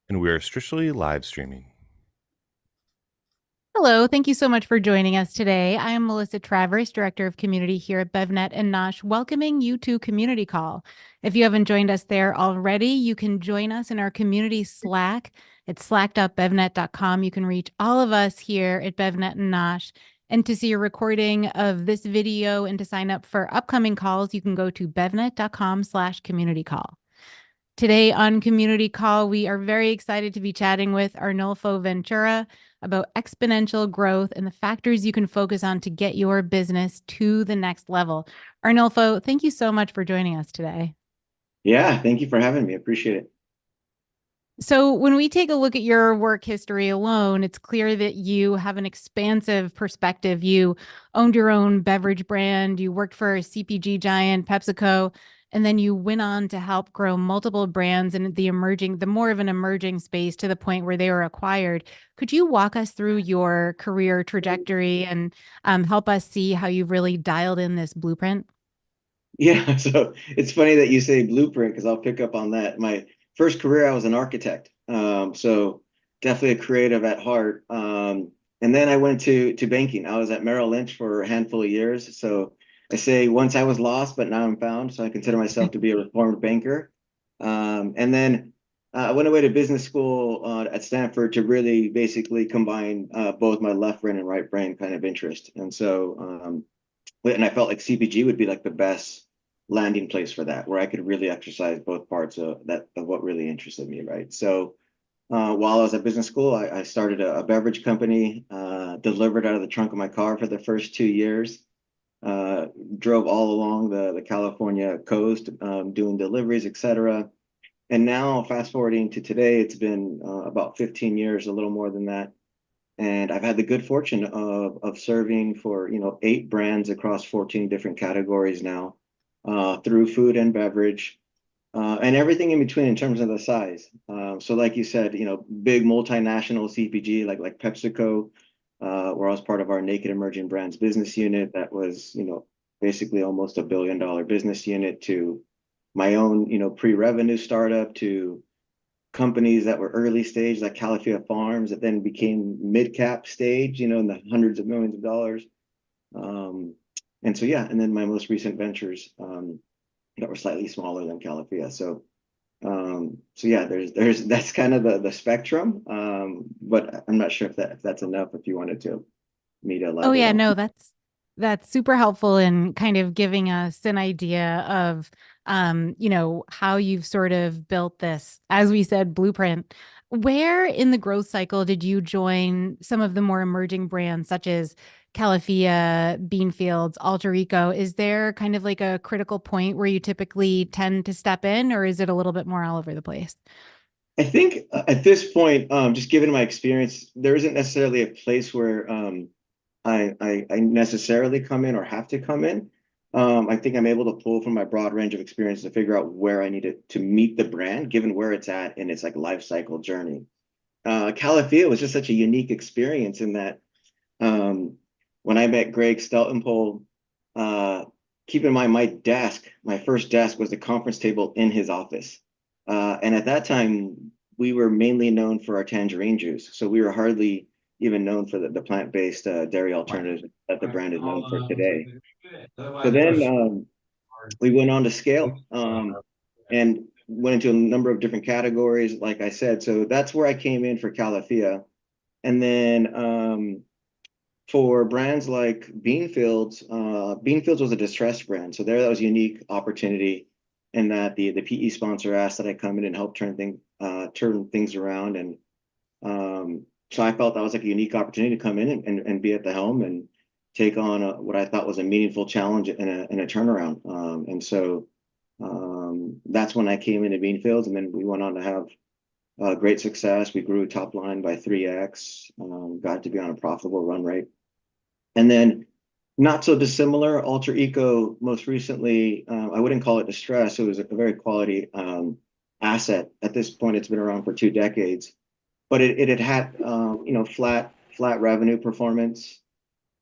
and we are strictly live streaming. Hello, thank you so much for joining us today. I am Melissa Travers, Director of Community here at BevNet and Nosh, welcoming you to Community Call. If you haven't joined us there already, you can join us in our community Slack. It's slack.bevnet.com. You can reach all of us here at BevNet and Nosh. And to see a recording of this video and to sign up for upcoming calls, you can go to bevnet.com/community call. Today on Community Call, we are very excited to be chatting with Arnulfo Ventura about exponential growth and the factors you can focus on to get your business to the next level. Arnulfo, thank you so much for joining us today. Yeah, thank you for having me. I appreciate it. So, when we take a look at your work history alone, it's clear that you have an expansive perspective. You owned your own beverage brand, you worked for a CPG giant, PepsiCo, and then you went on to help grow multiple brands in the more of an emerging space to the point where they were acquired. Could you walk us through your career trajectory and help us see how you've really dialed in this blueprint? Yeah, so it's funny that you say blueprint because I'll pick up on that. My first career, I was an architect, so definitely a creative at heart. And then I went to banking. I was at Merrill Lynch for a handful of years. So I say once I was lost, but now I'm found. So I consider myself to be a reformed banker. And then I went away to business school at Stanford to really basically combine both my left brain and right brain kind of interest. And I felt like CPG would be like the best landing place for that, where I could really exercise both parts of what really interested me, right? So while I was at business school, I started a beverage company, delivered out of the trunk of my car for the first 2 years, drove all along the California coast, doing deliveries, etc. And now, fast forwarding to today, it's been about 15 years, a little more than that. And I've had the good fortune of serving for 8 brands across 14 different categories now, through food and beverage, and everything in between in terms of the size. So like you said, big multinational CPG like PepsiCo, where I was part of our Naked Emerging Brands business unit that was basically almost $1 billion business unit, to my own pre-revenue startup, to companies that were early stage like Califia Farms that then became mid-cap stage, in the hundreds of millions of dollars. And so yeah, and then my most recent ventures that were slightly smaller than Califia. So yeah, there's that's kind of the spectrum. But I'm not sure if that's enough if you wanted to me to Oh elaborate yeah, on. no, that's super helpful in kind of giving us an idea of how you've sort of built this, as we said, blueprint. Where in the growth cycle did you join some of the more emerging brands such as Califia, Beanfields, Alter Eco? Is there kind of like a critical point where you typically tend to step in, or is it a little bit more all over the place? I think at this point, just given my experience, there isn't necessarily a place where I necessarily come in or have to come in. I think I'm able to pull from my broad range of experience to figure out where I need to meet the brand, given where it's at in its like life cycle journey. Calafia was just such a unique experience in that um, when I met Greg Steltenpole, uh, keep in mind my first desk was the conference table in his office. And at that time, we were mainly known for our tangerine juice. So we were hardly even known for the plant-based dairy alternatives that the brand is known for today. So then we went on to scale, and went into a number of different categories, like I said. So that's where I came in for Calafia. And then for brands like Beanfields, Beanfields was a distressed brand. So there, that was a unique opportunity in that the PE sponsor asked that I come in and help turn things around. And so I felt that was like a unique opportunity to come in and be at the helm and take on what I thought was a meaningful challenge and a turnaround. That's when I came into Beanfields, and then we went on to have great success. We grew top line by 3x, got to be on a profitable run rate. And then not so dissimilar, Alter Eco most recently, I wouldn't call it distress. It was a very quality asset. At this point, it's been around for 2 decades, but it had flat revenue performance.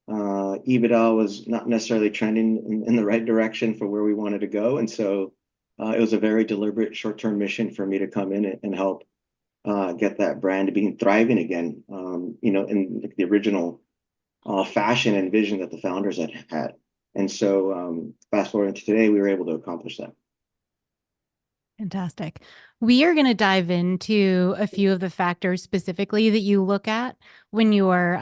EBITDA was not necessarily trending in the right direction for where we wanted to go. And so it was a very deliberate short-term mission for me to come in and help get that brand to be thriving again, in like the original fashion and vision that the founders had had. And so fast forward to today, we were able to accomplish that. Fantastic. We are going to dive into a few of the factors specifically that you look at when you are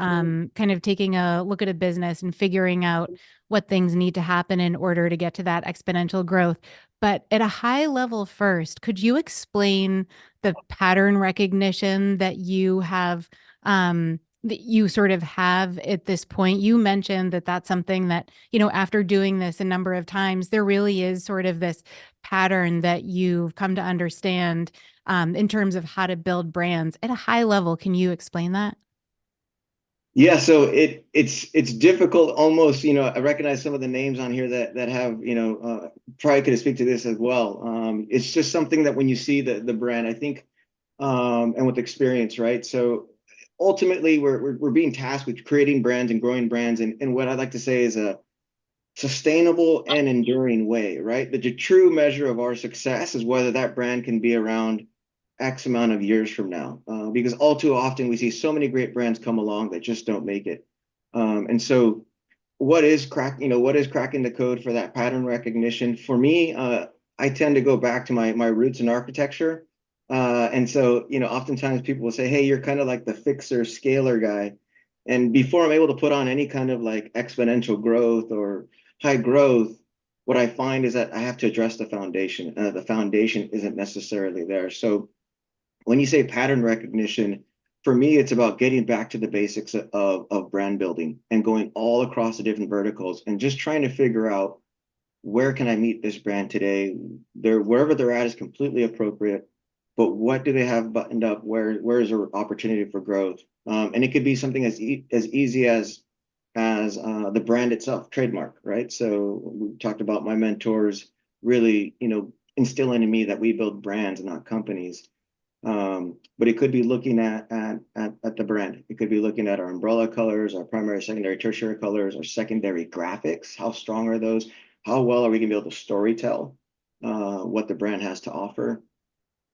kind of taking a look at a business and figuring out what things need to happen in order to get to that exponential growth. But at a high level first, could you explain the pattern recognition that you have, that you sort of have at this point? You mentioned that that's something that, after doing this a number of times, there really is sort of this pattern that you've come to understand in terms of how to build brands at a high level. Can you explain that? Yeah, so it's difficult almost, I recognize some of the names on here that have, probably could speak to this as well. It's just something that when you see the brand, I think, and with experience, right? So ultimately we're being tasked with creating brands and growing brands, and what I'd like to say is a sustainable and enduring way, right? The true measure of our success is whether that brand can be around X amount of years from now. Because all too often we see so many great brands come along that just don't make it. And so what is cracking the code for that pattern recognition? For me, I tend to go back to my roots in architecture. And so, oftentimes people will say, hey, you're kind of like the fixer scaler guy. And before I'm able to put on any kind of like exponential growth or high growth, what I find is that I have to address the foundation. The foundation isn't necessarily there. So when you say pattern recognition, for me, it's about getting back to the basics of brand building and going all across the different verticals and just trying to figure out where can I meet this brand today? Wherever they're at is completely appropriate, but what do they have buttoned up? Where is there opportunity for growth? And it could be something as easy as the brand itself, trademark, right? So we talked about my mentors really, instilling in me that we build brands, not companies. But it could be looking at the brand. It could be looking at our umbrella colors, our primary, secondary, tertiary colors, our secondary graphics. How strong are those? How well are we gonna be able to storytell what the brand has to offer?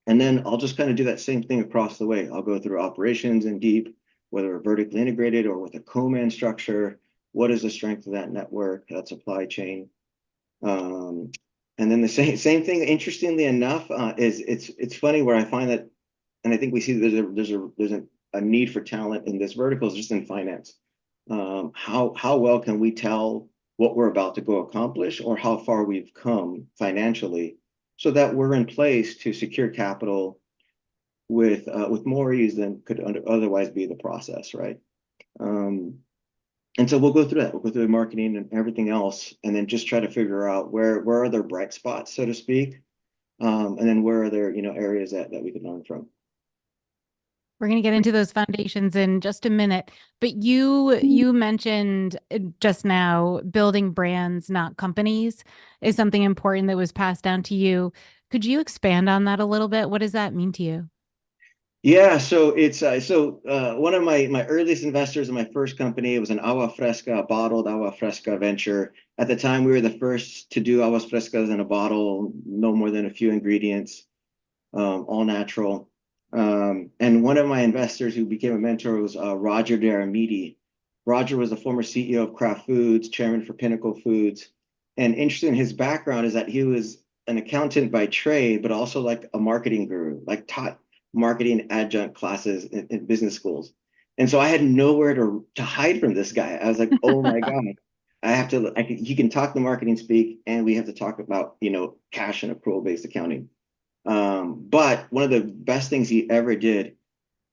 And then I'll just kind of do that same thing across the way. I'll go through operations in deep, whether we're vertically integrated or with a co-man structure. What is the strength of that network, that supply chain? And then the same thing, interestingly enough, is it's funny where I find that, and I think we see there's a need for talent in this vertical, just in finance. How well can we tell what we're about to go accomplish or how far we've come financially, so that we're in place to secure capital with more ease than could otherwise be the process, right? And so we'll go through that. We'll go through the marketing and everything else, and then just try to figure out where are there bright spots, so to speak, and then where are there areas that we could learn from. We're going to get into those foundations in just a minute, but you mentioned just now building brands, not companies, is something important that was passed down to you. Could you expand on that a little bit? What does that mean to you? Yeah, so it's one of my earliest investors in my first company. It was an agua fresca, bottled agua fresca venture. At the time, we were the first to do aguas frescas in a bottle, no more than a few ingredients, all natural. And one of my investors who became a mentor was Roger Daramidi. Roger was the former CEO of Kraft Foods, chairman for Pinnacle Foods. And interesting, his background is that he was an accountant by trade, but also like a marketing guru, like taught marketing adjunct classes in business schools. And so I had nowhere to hide from this guy. I was like, oh my God, he can talk the marketing speak, and we have to talk about, cash and accrual-based accounting. But one of the best things he ever did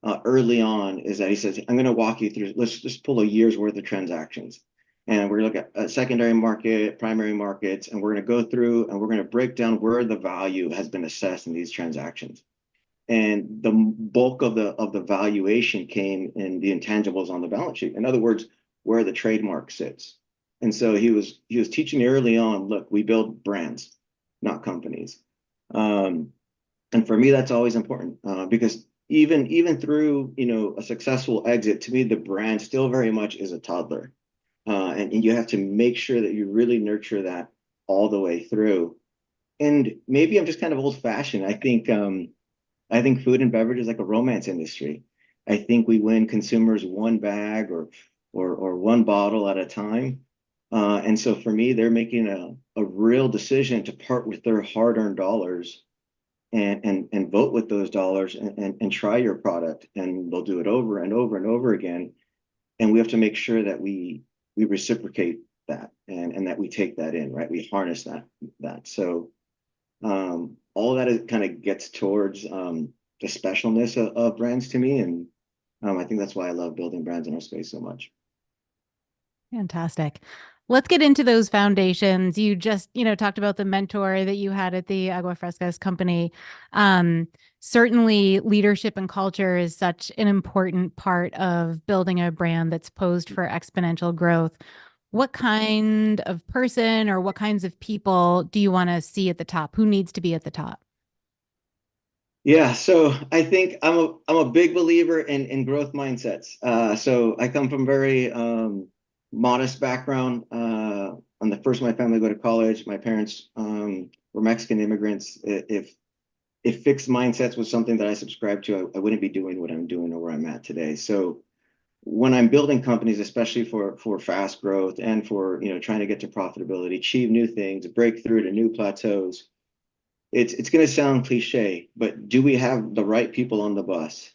early on is that he says, I'm going to walk you through, let's just pull a year's worth of transactions. And we're going to look at a secondary market, primary markets, and we're going to go through and we're going to break down where the value has been assessed in these transactions. And the bulk of the valuation came in the intangibles on the balance sheet. In other words, where the trademark sits. And so he was teaching me early on, look, we build brands, not companies. And for me, that's always important because even through a successful exit, to me, the brand still very much is a toddler, and you have to make sure that you really nurture that all the way through. And maybe I'm just kind of old-fashioned. I think I think food and beverage is like a romance industry. I think we win consumers one bag or one bottle at a time. And so for me, they're making a real decision to part with their hard-earned dollars and vote with those dollars and try your product. And they'll do it over and over and over again. And we have to make sure that we reciprocate that and that we take that in, right? We harness that. So all that is kind of gets towards the specialness of brands to me. And I think that's why I love building brands in our space so much. Fantastic. Let's get into those foundations. You just, talked about the mentor that you had at the Agua Frescas company. Certainly leadership and culture is such an important part of building a brand that's posed for exponential growth. What kind of person or what kinds of people do you want to see at the top? Who needs to be at the top? Yeah, so I think I'm a big believer in growth mindsets. So I come from very modest background. I'm the first in my family to go to college. My parents were Mexican immigrants. If fixed mindsets was something that I subscribed to, I wouldn't be doing what I'm doing or where I'm at today. So when I'm building companies, especially for fast growth and for trying to get to profitability, achieve new things, break through to new plateaus, it's going to sound cliche, but do we have the right people on the bus?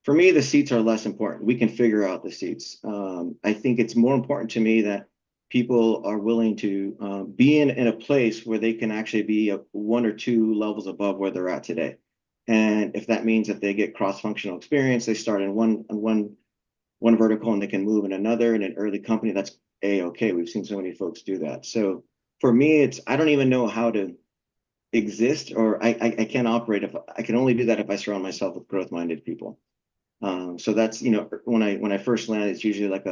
For me, the seats are less important. We can figure out the seats. I think it's more important to me that people are willing to be in a place where they can actually be one or two levels above where they're at today. And if that means that they get cross-functional experience, they start in one vertical and they can move in another in an early company, that's a-okay. We've seen so many folks do that. So for me, I don't even know how to exist, or I can't operate if I can only do that if I surround myself with growth-minded people. So that's when I first land, it's usually like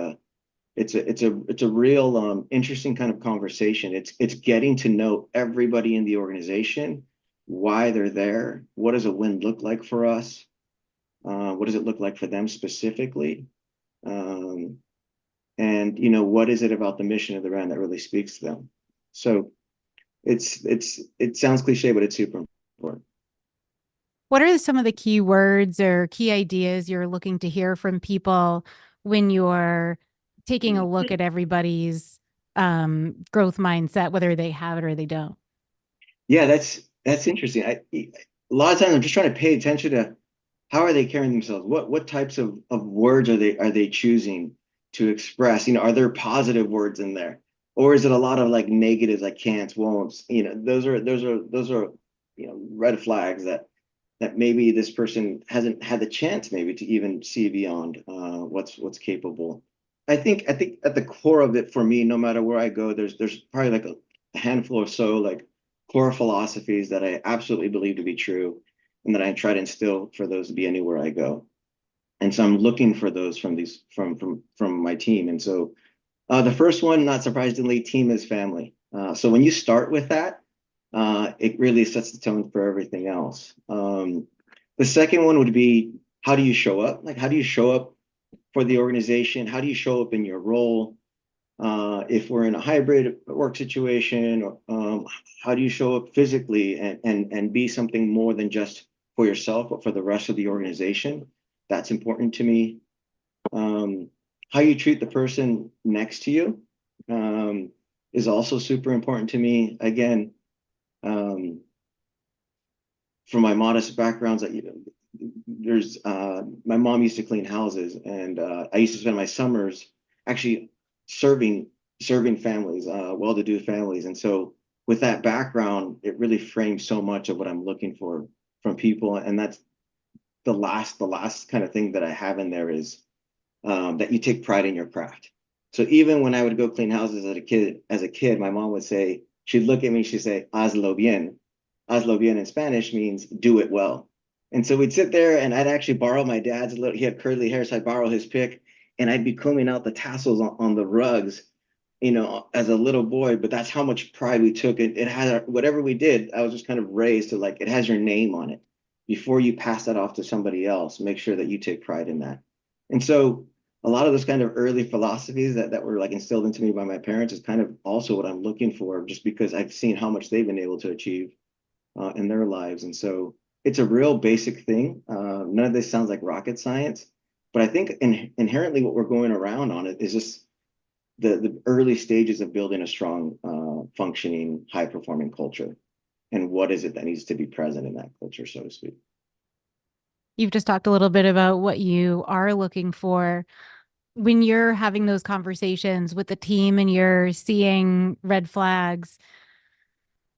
it's a real interesting kind of conversation. It's getting to know everybody in the organization, why they're there, what does a win look like for us, what does it look like for them specifically, and what is it about the mission of the brand that really speaks to them. So it sounds cliche, but it's super important. What are some of the key words or key ideas you're looking to hear from people when you're taking a look at everybody's growth mindset, whether they have it or they don't? Yeah, that's interesting. A lot of times I'm just trying to pay attention to how are they carrying themselves? What types of words are they choosing to express? Are there positive words in there? Or is it a lot of like negatives like can'ts, won'ts? Those are red flags that maybe this person hasn't had the chance maybe to even see beyond what's capable. I think at the core of it for me, no matter where I go, there's probably like a handful or so like core philosophies that I absolutely believe to be true and that I try to instill for those to be anywhere I go. And so I'm looking for those from my team. And so the first one, not surprisingly, team is family. So when you start with that, it really sets the tone for everything else. The second one would be, how do you show up? Like, how do you show up for the organization? How do you show up in your role? If we're in a hybrid work situation, how do you show up physically and be something more than just for yourself, but for the rest of the organization? That's important to me. How you treat the person next to you is also super important to me. Again, from my modest backgrounds, there's my mom used to clean houses, and I used to spend my summers actually serving families, well-to-do families. And so with that background, it really frames so much of what I'm looking for from people. And that's the last kind of thing that I have in there is that you take pride in your craft. So even when I would go clean houses as a kid, my mom would say, she'd look at me, she'd say, hazlo bien. Hazlo bien in Spanish means do it well. And so we'd sit there and I'd actually borrow my dad's he had curly hair, so I'd borrow his pick and I'd be combing out the tassels on the rugs, as a little boy. But that's how much pride we took. It had whatever we did, I was just kind of raised to like, it has your name on it. Before you pass that off to somebody else, make sure that you take pride in that. And so a lot of those kind of early philosophies that were like instilled into me by my parents is kind of also what I'm looking for, just because I've seen how much they've been able to achieve in their lives. And so it's a real basic thing. None of this sounds like rocket science, but I think inherently what we're going around on it is just the early stages of building a strong, functioning, high performing culture. And what is it that needs to be present in that culture, so to speak? You've just talked a little bit about what you are looking for when you're having those conversations with the team and you're seeing red flags.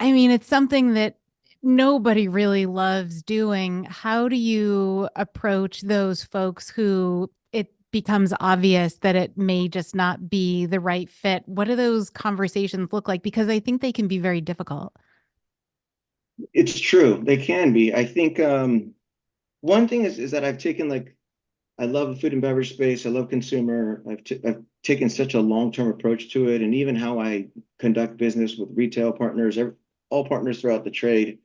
I mean, it's something that nobody really loves doing. How do you approach those folks who it becomes obvious that it may just not be the right fit? What do those conversations look like? Because I think they can be very difficult. It's true, they can be. I think one thing is that I've taken like I love the food and beverage space. I love consumer. I've taken such a long-term approach to it, and even how I conduct business with retail partners, all partners throughout the trade,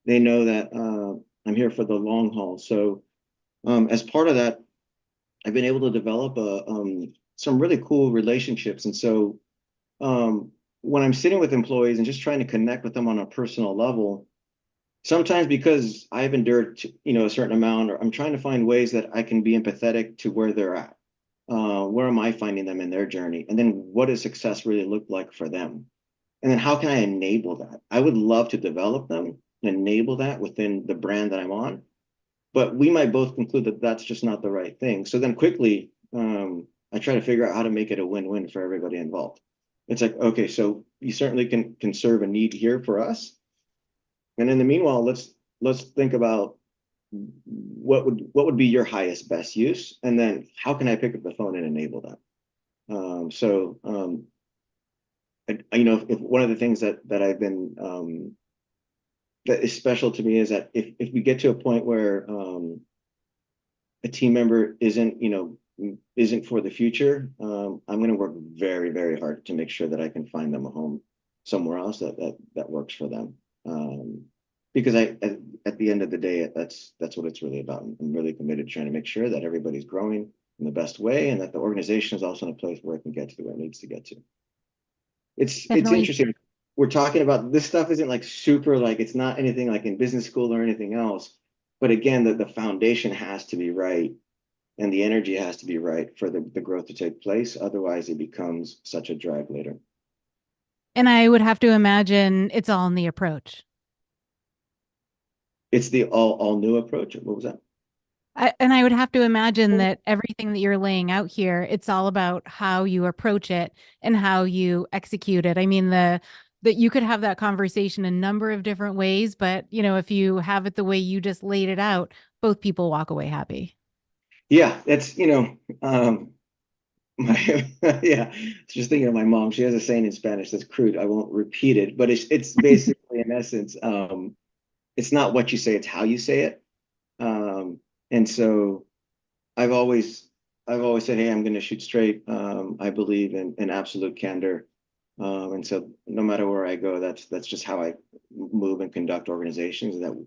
they know that I'm here for the long haul. So as part of that, I've been able to develop some really cool relationships. And so when I'm sitting with employees and just trying to connect with them on a personal level, sometimes because I've endured, a certain amount, or I'm trying to find ways that I can be empathetic to where they're at. Where am I finding them in their journey? And then what does success really look like for them? And then how can I enable that? I would love to develop them and enable that within the brand that I'm on, but we might both conclude that that's just not the right thing. So then quickly, I try to figure out how to make it a win-win for everybody involved. It's like, okay, so you certainly can serve a need here for us, and in the meanwhile, let's think about what would be your highest best use, and then how can I pick up the phone and enable that. If one of the things that I've been that is special to me is that if we get to a point where a team member isn't for the future, I'm going to work very, very hard to make sure that I can find them a home somewhere else that works for them. Because at the end of the day, that's what it's really about. I'm really committed to trying to make sure that everybody's growing in the best way, and that the organization is also in a place where it can get to where it needs to get to. It's Definitely. interesting. We're talking about this stuff isn't like super, like it's not anything like in business school or anything else. But again, the foundation has to be right, and the energy has to be right for the growth to take place. Otherwise, it becomes such a drag later. And I would have to imagine it's all in the approach. It's the all new approach. What was that? And I would have to imagine that everything that you're laying out here, it's all about how you approach it and how you execute it. I mean, that you could have that conversation a number of different ways, but if you have it the way you just laid it out, both people walk away happy. Yeah, that's my yeah. Just thinking of my mom. She has a saying in Spanish that's crude. I won't repeat it, but it's basically in essence, it's not what you say, it's how you say it. And so I've always I've always said, hey, I'm going to shoot straight. I believe in absolute candor. And so no matter where I go, that's just how I move and conduct organizations. That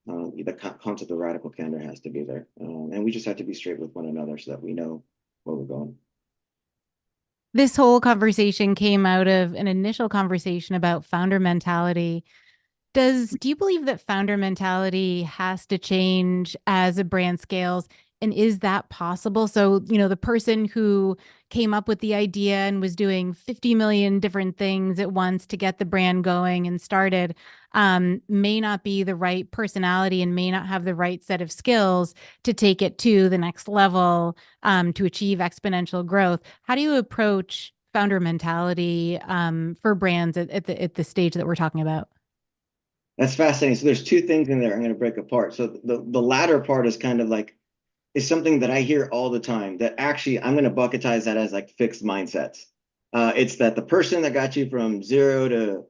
the concept of radical candor has to be there, and we just have to be straight with one another so that we know where we're going. This whole conversation came out of an initial conversation about founder mentality. Do you believe that founder mentality has to change as a brand scales? And is that possible? So, the person who came up with the idea and was doing 50 million different things at once to get the brand going and started, may not be the right personality and may not have the right set of skills to take it to the next level, to achieve exponential growth. How do you approach founder mentality, for brands at the stage that we're talking about? That's fascinating. So there's two things in there I'm going to break apart. So the latter part is kind of like is something that I hear all the time. That actually I'm going to bucketize that as like fixed mindsets. It's that the person that got you from zero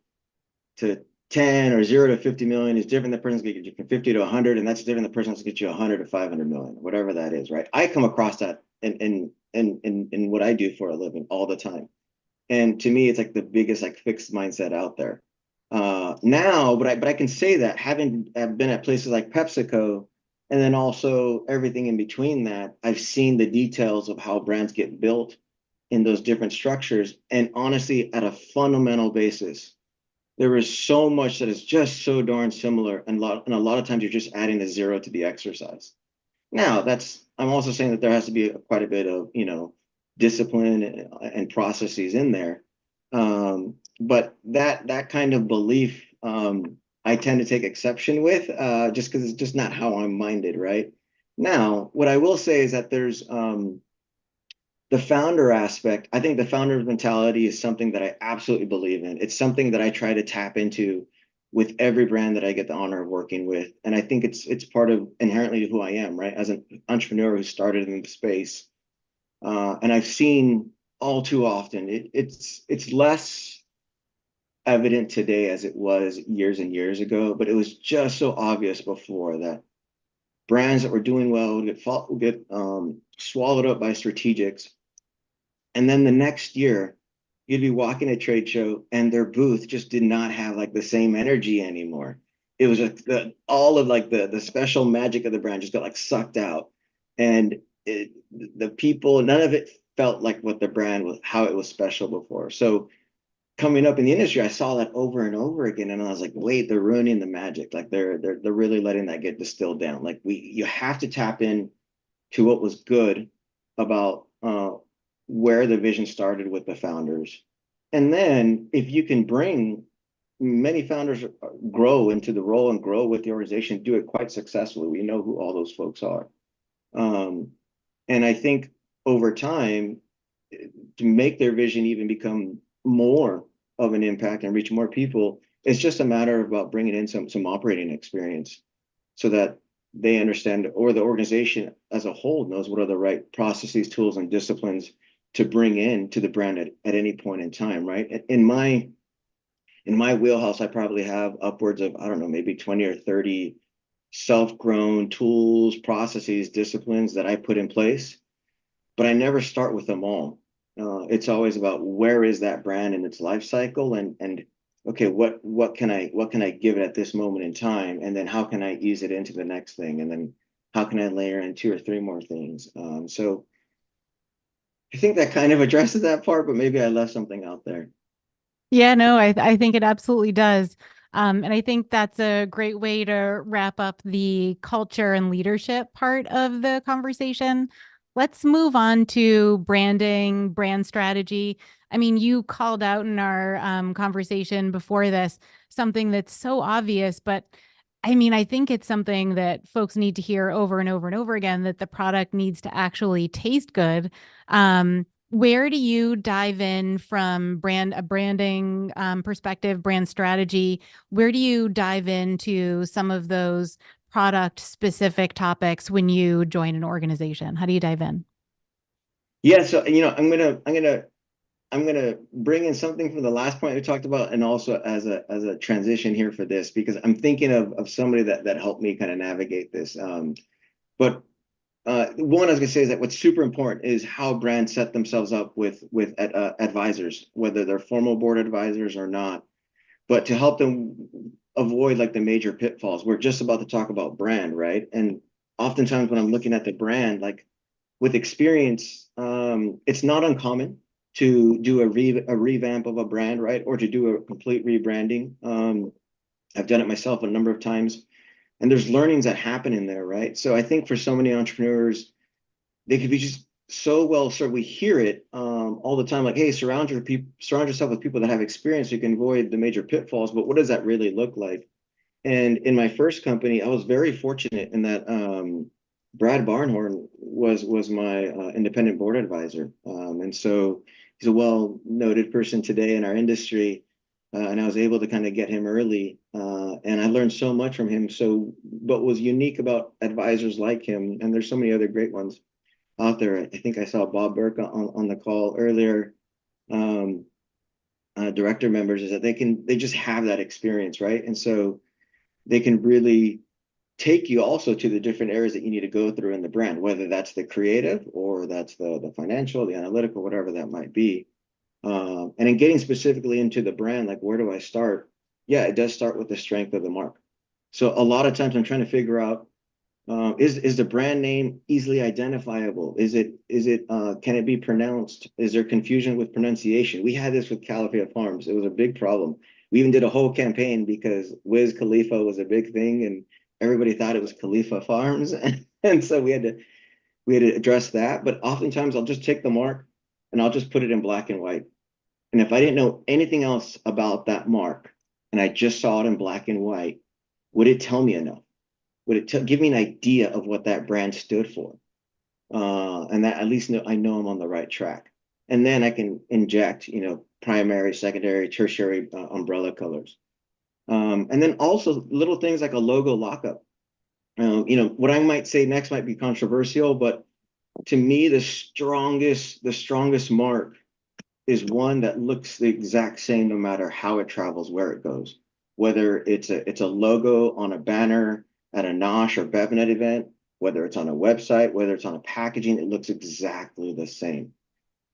to 10 or 0 to 50 million is different than the person's going to get you from 50 to 100, and that's different than the person that's going to get you 100 to 500 million, whatever that is, right? I come across that in what I do for a living all the time, and to me, it's like the biggest like fixed mindset out there. Now, but I can say that having been at places like PepsiCo, and then also everything in between that, I've seen the details of how brands get built in those different structures, and honestly, at a fundamental basis, there is so much that is just so darn similar, and a lot of times you're just adding a zero to the exercise. Now, I'm also saying that there has to be quite a bit of, discipline and processes in there. But that kind of belief, I tend to take exception with, just because it's just not how I'm minded, right? Now, what I will say is that there's the founder aspect. I think the founder's mentality is something that I absolutely believe in. It's something that I try to tap into with every brand that I get the honor of working with. And I think it's part of inherently who I am, right? As an entrepreneur who started in the space. And I've seen all too often, it's less evident today as it was years and years ago, but it was just so obvious before that brands that were doing well would get swallowed up by strategics. And then the next year, you'd be walking a trade show and their booth just did not have like the same energy anymore. It was like all of like the special magic of the brand just got like sucked out. And the people, none of it felt like what the brand was, how it was special before. So coming up in the industry, I saw that over and over again. And I was like, wait, they're ruining the magic. Like they're really letting that get distilled down. Like you have to tap in to what was good about where the vision started with the founders. And then if you can bring many founders grow into the role and grow with the organization, do it quite successfully. We know who all those folks are. And I think over time, to make their vision even become more of an impact and reach more people, it's just a matter of about bringing in some operating experience so that they understand, or the organization as a whole knows what are the right processes, tools, and disciplines to bring in to the brand at any point in time, right? In my wheelhouse, I probably have upwards of, I don't know, maybe 20 or 30 self-grown tools, processes, disciplines that I put in place, but I never start with them all. It's always about where is that brand in its life cycle, and okay, what can I give it at this moment in time, and then how can I ease it into the next thing, and then how can I layer in 2 or 3 more things. So I think that kind of addresses that part, but maybe I left something out there. Yeah, no, I think it absolutely does. And I think that's a great way to wrap up the culture and leadership part of the conversation. Let's move on to branding, brand strategy. I mean, you called out in our conversation before this something that's so obvious, but I mean, I think it's something that folks need to hear over and over and over again, that the product needs to actually taste good. Where do you dive in from a branding perspective, brand strategy? Where do you dive into some of those product specific topics when you join an organization? How do you dive in? Yeah, so I'm gonna bring in something from the last point we talked about, and also as a transition here for this, because I'm thinking of somebody that helped me kind of navigate this. But one I was gonna say is that what's super important is how brands set themselves up with advisors, whether they're formal board advisors or not, but to help them avoid like the major pitfalls. We're just about to talk about brand, right? And oftentimes when I'm looking at the brand, like with experience, it's not uncommon to do a revamp of a brand, right? Or to do a complete rebranding. I've done it myself a number of times, and there's learnings that happen in there, right? So I think for so many entrepreneurs, they could be just so well served. We hear it all the time, like, hey, surround yourself with people that have experience so you can avoid the major pitfalls. But what does that really look like? And in my first company, I was very fortunate in that Brad Barnhorn was my independent board advisor, and so he's a well-noted person today in our industry, and I was able to kind of get him early, and I learned so much from him. So, what was unique about advisors like him, and there's so many other great ones out there. I think I saw Bob Burke on the call earlier. Director members, is that they just have that experience, right? And so they can really take you also to the different areas that you need to go through in the brand, whether that's the creative or that's the financial, the analytical, whatever that might be. And in getting specifically into the brand, like where do I start? Yeah, it does start with the strength of the mark. So a lot of times I'm trying to figure out, is the brand name easily identifiable? Can it be pronounced? Is there confusion with pronunciation? We had this with Califia Farms. It was a big problem. We even did a whole campaign because Wiz Khalifa was a big thing, and everybody thought it was Califia Farms, and so we had to address that. But oftentimes, I'll just take the mark and I'll just put it in black and white. And if I didn't know anything else about that mark, and I just saw it in black and white, would it tell me enough? Would it give me an idea of what that brand stood for? And that at least I know I'm on the right track. And then I can inject, primary, secondary, tertiary umbrella colors. And then also little things like a logo lockup. What I might say next might be controversial, but to me, the strongest mark is one that looks the exact same no matter how it travels, where it goes. Whether it's a logo on a banner at a Nosh or BevNet event, whether it's on a website, whether it's on a packaging, it looks exactly the same.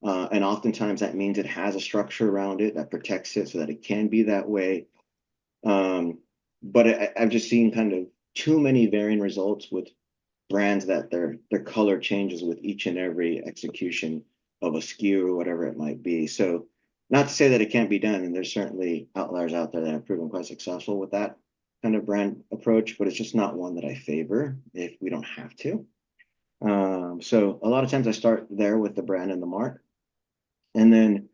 And oftentimes that means it has a structure around it that protects it so that it can be that way. But I've just seen kind of too many varying results with brands that their color changes with each and every execution of a SKU or whatever it might be. So not to say that it can't be done, and there's certainly outliers out there that have proven quite successful with that kind of brand approach, but it's just not one that I favor if we don't have to. So a lot of times I start there with the brand and the mark, and then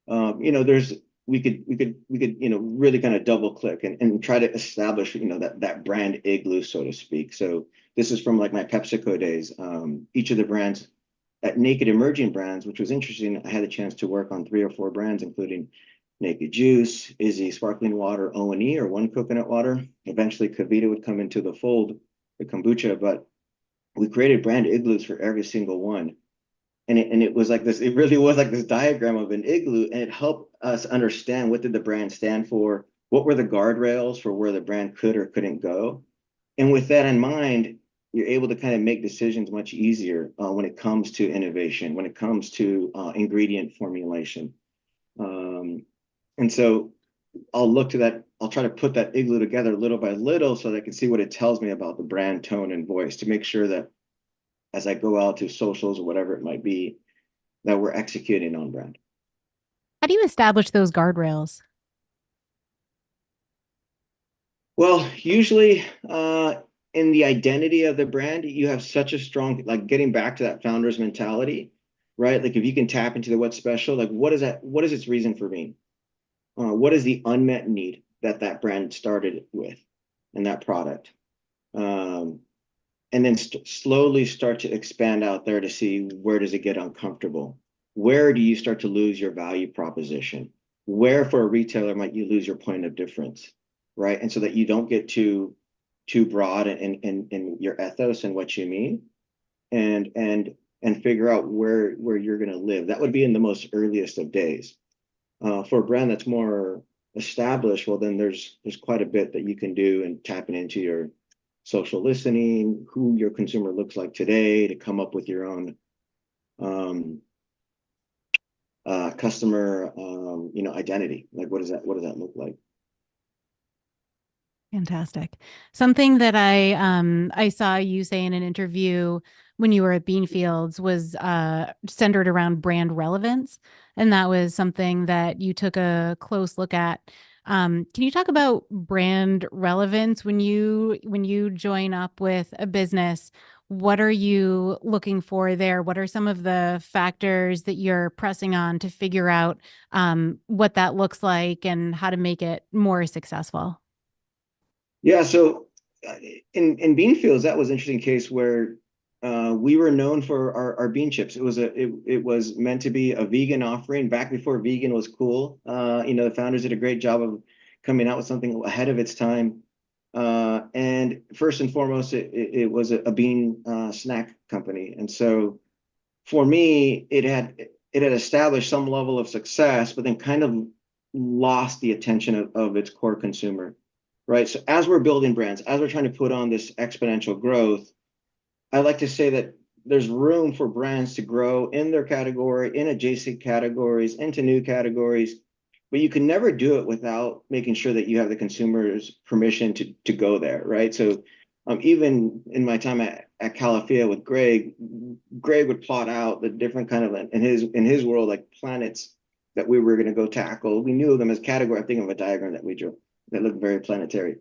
there's we could really kind of double click and try to establish that brand igloo, so to speak. So this is from like my PepsiCo days. Each of the brands at Naked Emerging Brands, which was interesting. I had a chance to work on 3 or 4 brands, including Naked Juice, Izzy Sparkling Water, O&E, or One Coconut Water. Eventually, Kavita would come into the fold, the kombucha, but we created brand igloos for every single one. And it was like this, it really was like this diagram of an igloo, and it helped us understand what did the brand stand for, what were the guardrails for where the brand could or couldn't go. And with that in mind, you're able to kind of make decisions much easier when it comes to innovation, when it comes to ingredient formulation. And so I'll look to that, I'll try to put that igloo together little by little so that I can see what it tells me about the brand tone and voice to make sure that as I go out to socials or whatever it might be, that we're executing on brand. How do you establish those guardrails? Well, usually in the identity of the brand, you have such a strong, like getting back to that founder's mentality, right? Like if you can tap into the what's special, like what is that? What is its reason for being? What is the unmet need that brand started with and that product? And then slowly start to expand out there to see where does it get uncomfortable? Where do you start to lose your value proposition? Where for a retailer might you lose your point of difference, right? And so that you don't get too broad in your ethos and what you mean, and figure out where you're going to live. That would be in the most earliest of days. For a brand that's more established, well, then there's quite a bit that you can do and tapping into your social listening, who your consumer looks like today, to come up with your own customer identity. Like what does that look like? Fantastic. Something that I saw you say in an interview when you were at Beanfields was centered around brand relevance, and that was something that you took a close look at. Can you talk about brand relevance when you join up with a business? What are you looking for there? What are some of the factors that you're pressing on to figure out what that looks like and how to make it more successful? Yeah, so in Beanfields, that was an interesting case where we were known for our bean chips. It was meant to be a vegan offering back before vegan was cool. The founders did a great job of coming out with something ahead of its time. And first and foremost, it was a bean snack company. And so for me, it had established some level of success, but then kind of lost the attention of its core consumer, right? So as we're building brands, as we're trying to put on this exponential growth, I like to say that there's room for brands to grow in their category, in adjacent categories, into new categories, but you can never do it without making sure that you have the consumer's permission to go there, right? So even in my time at Califia with Greg would plot out the different kind of in his world like planets that we were going to go tackle. We knew them as category. I'm thinking of a diagram that we drew that looked very planetary.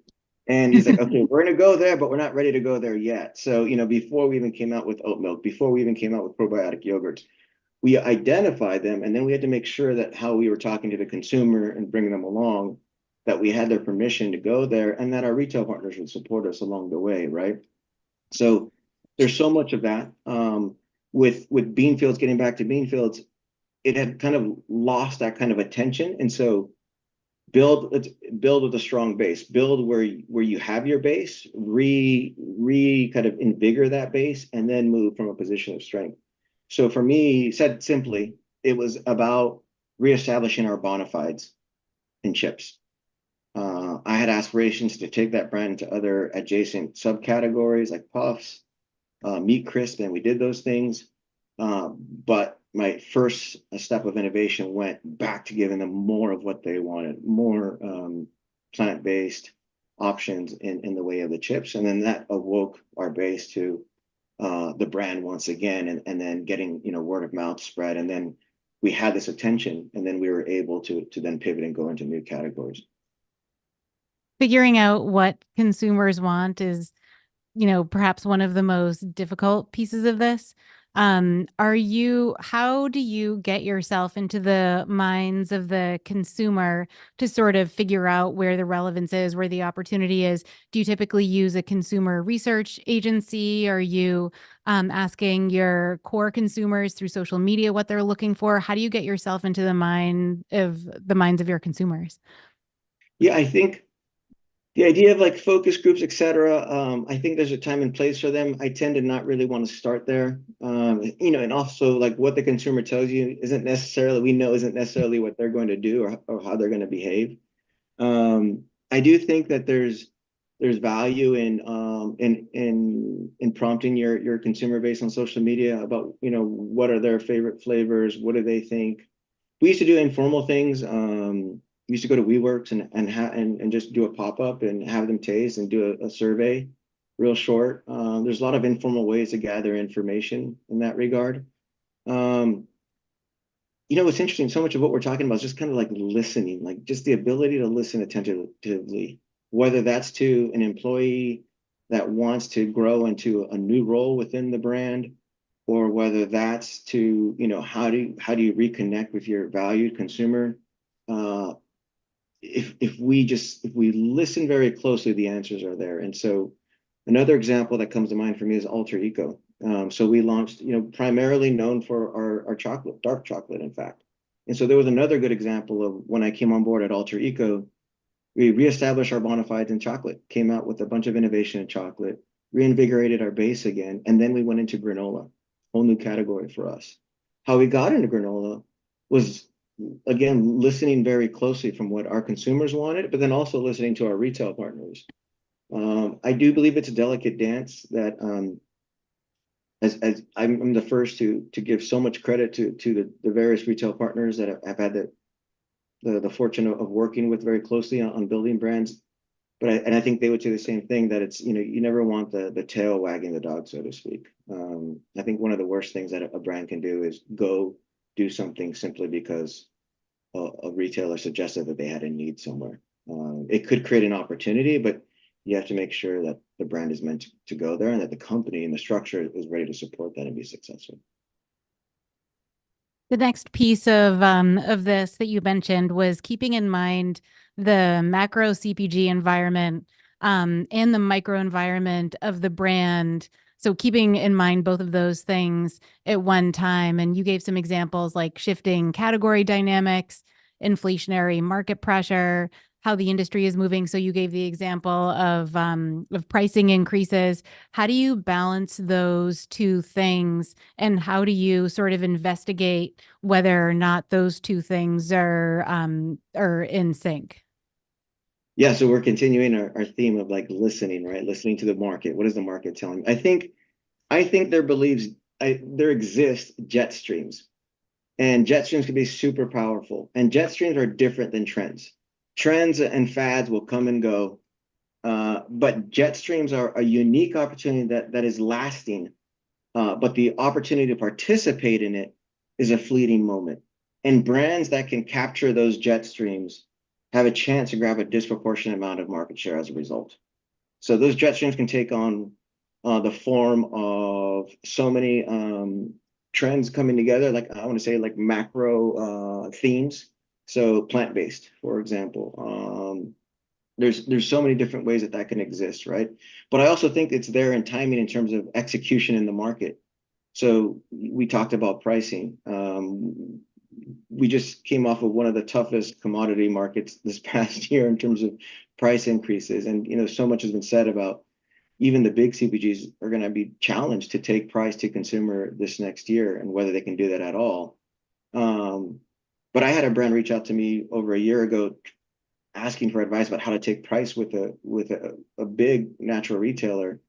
And he's like, okay, we're going to go there, but we're not ready to go there yet. So, before we even came out with oat milk, before we even came out with probiotic yogurts, we identified them, and then we had to make sure that how we were talking to the consumer and bringing them along, that we had their permission to go there, and that our retail partners would support us along the way, right? So there's so much of that. With Beanfields, getting back to Beanfields, it had kind of lost that kind of attention, and so let's build with a strong base. Build where you have your base, kind of invigorate that base, and then move from a position of strength. So for me, said simply, it was about reestablishing our bona fides in chips. I had aspirations to take that brand to other adjacent subcategories like puffs, meat crisp, and we did those things. But my first step of innovation went back to giving them more of what they wanted, more plant-based options in the way of the chips. And then that awoke our base to the brand once again, and then getting, word of mouth spread. And then we had this attention, and then we were able to then pivot and go into new categories. Figuring out what consumers want is, perhaps one of the most difficult pieces of this. How do you get yourself into the minds of the consumer to sort of figure out where the relevance is, where the opportunity is? Do you typically use a consumer research agency? Are you asking your core consumers through social media what they're looking for? How do you get yourself into the minds of your consumers? Yeah, I think the idea of like focus groups, et cetera, I think there's a time and place for them. I tend to not really want to start there. And also like what the consumer tells you isn't necessarily what they're going to do or how they're going to behave. I do think that there's value in prompting your consumer base on social media about, what are their favorite flavors, what do they think. We used to do informal things. We used to go to WeWorks and just do a pop-up and have them taste and do a survey real short. There's a lot of informal ways to gather information in that regard. What's interesting, so much of what we're talking about is just kind of like listening, like just the ability to listen attentively, whether that's to an employee that wants to grow into a new role within the brand, or whether that's to, how do you reconnect with your valued consumer? If we listen very closely, the answers are there. And so another example that comes to mind for me is Alter Eco. So we launched, primarily known for our chocolate, dark chocolate, in fact. And so there was another good example of when I came on board at Alter Eco, we reestablished our bona fides in chocolate, came out with a bunch of innovation in chocolate, reinvigorated our base again, and then we went into granola, whole new category for us. How we got into granola was, again, listening very closely from what our consumers wanted, but then also listening to our retail partners. I do believe it's a delicate dance that, as I'm the first to give so much credit to the various retail partners that I've had the fortune of working with very closely on building brands. But I think they would say the same thing, that it's, you never want the tail wagging the dog, so to speak. I think one of the worst things that a brand can do is go do something simply because a retailer suggested that they had a need somewhere. It could create an opportunity, but you have to make sure that the brand is meant to go there and that the company and the structure is ready to support that and be successful. The next piece of this that you mentioned was keeping in mind the macro CPG environment and the micro environment of the brand. So keeping in mind both of those things at one time. And you gave some examples like shifting category dynamics, inflationary market pressure, how the industry is moving. So you gave the example of pricing increases. How do you balance those two things, and how do you sort of investigate whether or not those two things are in sync? Yeah, so we're continuing our theme of like listening, right? Listening to the market. What is the market telling me? I think there exist jet streams, and jet streams can be super powerful. And jet streams are different than trends. Trends and fads will come and go, but jet streams are a unique opportunity that is lasting. But the opportunity to participate in it is a fleeting moment. And brands that can capture those jet streams have a chance to grab a disproportionate amount of market share as a result. So those jet streams can take on the form of so many trends coming together, like I want to say like macro themes. So plant-based, for example. There's so many different ways that can exist, right? But I also think it's there in timing in terms of execution in the market. So we talked about pricing. We just came off of one of the toughest commodity markets this past year in terms of price increases, and so much has been said about even the big CPGs are going to be challenged to take price to consumer this next year, and whether they can do that at all. But I had a brand reach out to me over a year ago asking for advice about how to take price with a big natural retailer.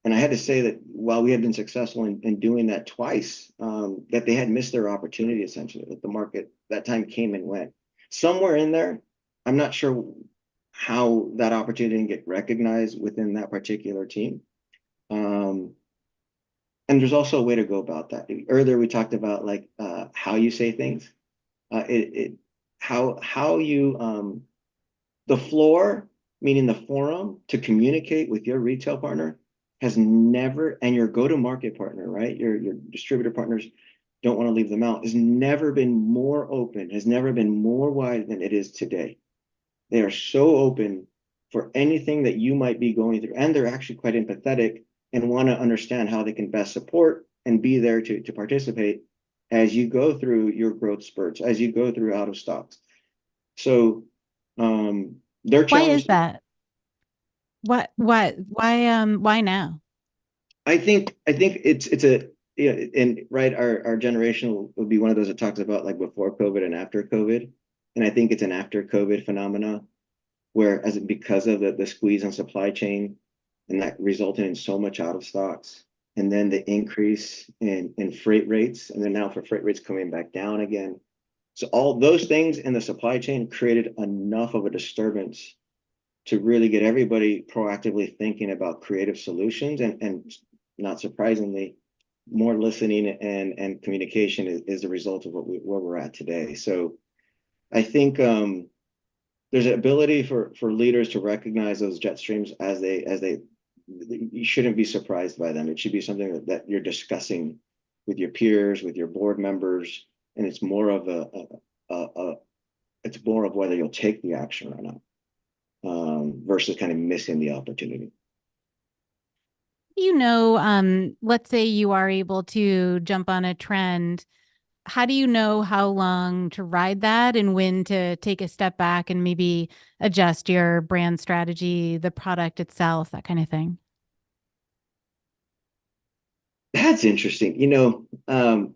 And I had to say that while we had been successful in doing that twice, that they had missed their opportunity essentially. That the market that time came and went. Somewhere in there, I'm not sure how that opportunity didn't get recognized within that particular team. And there's also a way to go about that. Earlier we talked about like how you say things, how you the floor, meaning the forum to communicate with your retail partner has never, and your go-to-market partner, right? Your distributor partners, don't want to leave them out, has never been more open, has never been more wide than it is today. They are so open for anything that you might be going through, and they're actually quite empathetic and want to understand how they can best support and be there to participate as you go through your growth spurts, as you go through out of stocks. So they're Why is challenged. that? Why now? I think it's a, yeah, and right, our generation will be one of those that talks about like before COVID and after COVID. And I think it's an after COVID phenomena where because of the squeeze on supply chain, and that resulted in so much out of stocks, and then the increase in freight rates, and then now for freight rates coming back down again. So all those things in the supply chain created enough of a disturbance to really get everybody proactively thinking about creative solutions, and not surprisingly, more listening and communication is the result of where we're at today. So I think there's an ability for leaders to recognize those jet streams as they you shouldn't be surprised by them. It should be something that you're discussing with your peers, with your board members, and it's more of it's more of whether you'll take the action or not, versus kind of missing the opportunity. Let's say you are able to jump on a trend. How do you know how long to ride that and when to take a step back and maybe adjust your brand strategy, the product itself, that kind of thing? That's interesting. I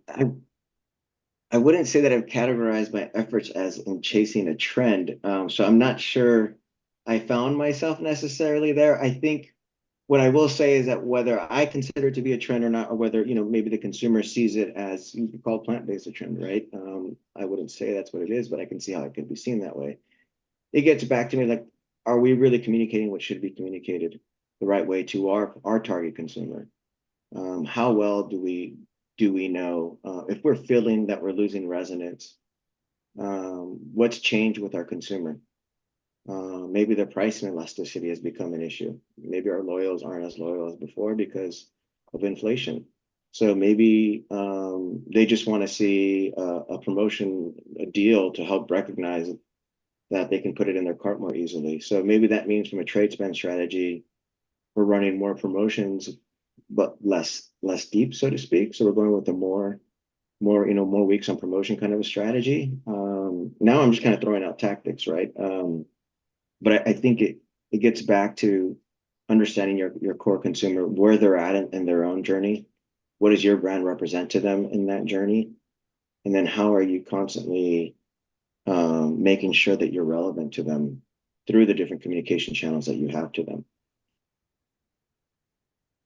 wouldn't say that I've categorized my efforts as in chasing a trend. So I'm not sure I found myself necessarily there. I think what I will say is that whether I consider it to be a trend or not, or whether, maybe the consumer sees it as, you could call plant-based a trend, right? I wouldn't say that's what it is, but I can see how it could be seen that way. It gets back to me like, are we really communicating what should be communicated the right way to our target consumer? How well do we know if we're feeling that we're losing resonance? What's changed with our consumer? Maybe the pricing elasticity has become an issue. Maybe our loyals aren't as loyal as before because of inflation. So maybe they just want to see a promotion, a deal to help recognize that they can put it in their cart more easily. So maybe that means from a trade spend strategy, we're running more promotions, but less deep, so to speak. So we're going with a more weeks on promotion kind of a strategy. Now I'm just kind of throwing out tactics, right? But I think it gets back to understanding your core consumer, where they're at in their own journey. What does your brand represent to them in that journey? And then how are you constantly making sure that you're relevant to them through the different communication channels that you have to them?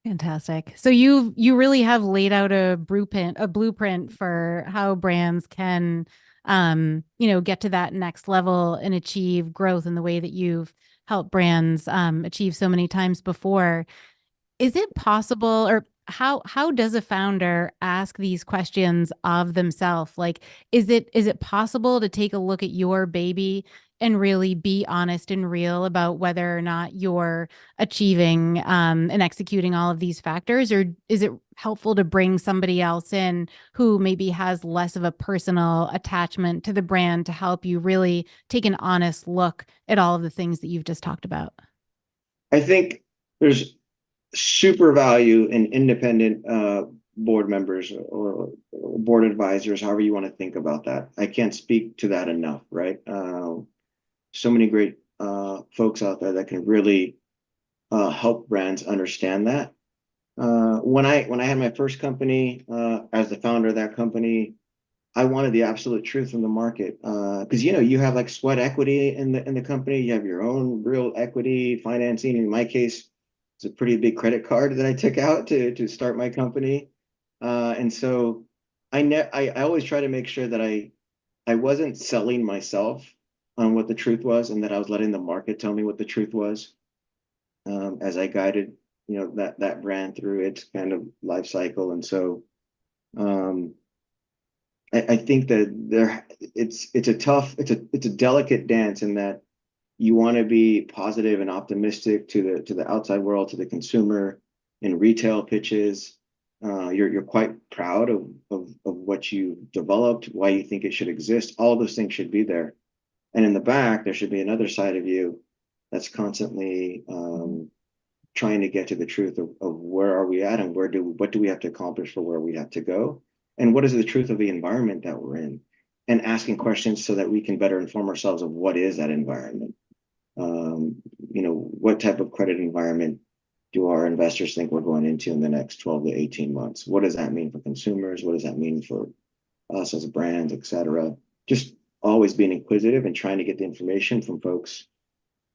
Fantastic. So you really have laid out a blueprint for how brands can, get to that next level and achieve growth in the way that you've helped brands achieve so many times before. Is it possible, or how does a founder ask these questions of themselves? Like, is it possible to take a look at your baby and really be honest and real about whether or not you're achieving and executing all of these factors, or is it helpful to bring somebody else in who maybe has less of a personal attachment to the brand to help you really take an honest look at all of the things that you've just talked about? I think there's super value in independent board members or board advisors, however you want to think about that. I can't speak to that enough, right? So many great folks out there that can really help brands understand that. When I had my first company, as the founder of that company, I wanted the absolute truth from the market, because you have like sweat equity in the company. You have your own real equity financing. In my case, it's a pretty big credit card that I took out to start my company, and so I always try to make sure that I wasn't selling myself on what the truth was, and that I was letting the market tell me what the truth was, as I guided that brand through its kind of life cycle. And so um, I think that it's a delicate dance in that you want to be positive and optimistic to the outside world, to the consumer, in retail pitches. You're quite proud of what you developed, why you think it should exist. All those things should be there. And in the back, there should be another side of you that's constantly trying to get to the truth of where are we at, and what do we have to accomplish for where we have to go, and what is the truth of the environment that we're in, and asking questions so that we can better inform ourselves of what is that environment. What type of credit environment do our investors think we're going into in the next 12 to 18 months? What does that mean for consumers? What does that mean for us as brands, et cetera? Just always being inquisitive and trying to get the information from folks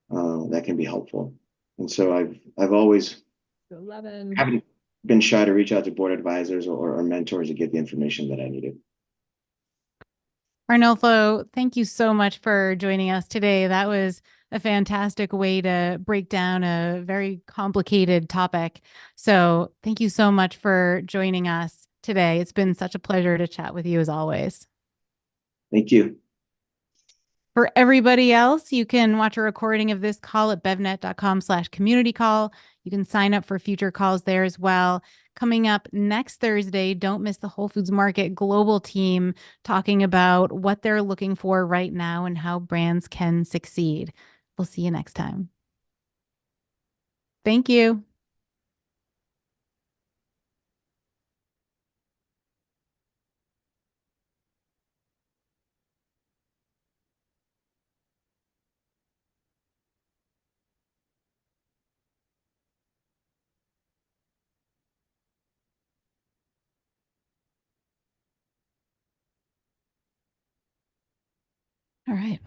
that can be helpful. And so I've always 11. haven't been shy to reach out to board advisors or mentors to get the information that I needed. Arnulfo, thank you so much for joining us today. That was a fantastic way to break down a very complicated topic. So thank you so much for joining us today. It's been such a pleasure to chat with you as always. Thank you. For everybody else, you can watch a recording of this call at BevNET.com/community call. You can sign up for future calls there as well. Coming up next Thursday, don't miss the Whole Foods Market Global team talking about what they're looking for right now and how brands can succeed. We'll see you next time. Thank you. All right.